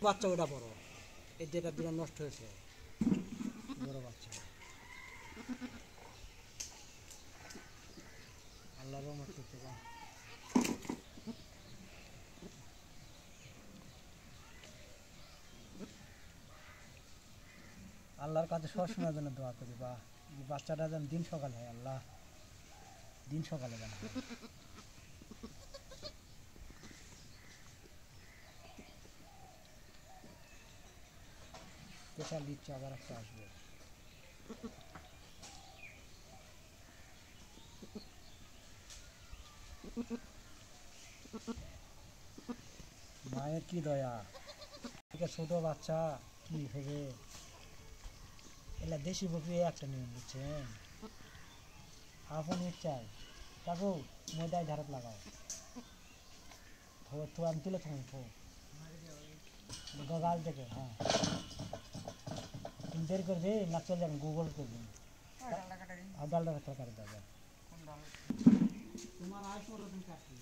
বাচ্চা ওটা বড়, এই যেটা দুটো নষ্ট হয়েছে বড় বাচ্চা। আল্লাহর রহমত করতে পার। আল্লাহর কাছে সবসময় যেন দোয়া করি বা বাচ্চাটা যেন দিন সকাল হয়, আল্লাহ দিন সকালে যেন হয়। স্পেশাল দিচ্ছে, আবার একটা আসবে। মায়ের কি দয়া, ছোট বাচ্চা কি হবে। এলা দেশি বকরি একটা নিয়ম বুঝছেন, আপন চাই কাকু ময়দায় ঝাড়ত লাগাও তো আমি তুলে থাকি তো গাল থেকে। হ্যাঁ তুমি দেরি করবে না, চলে যাবেন গুগল করবে। ডালটা তরকারি দেবে তোমার আয় পরে তুমি কাটবে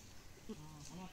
আমার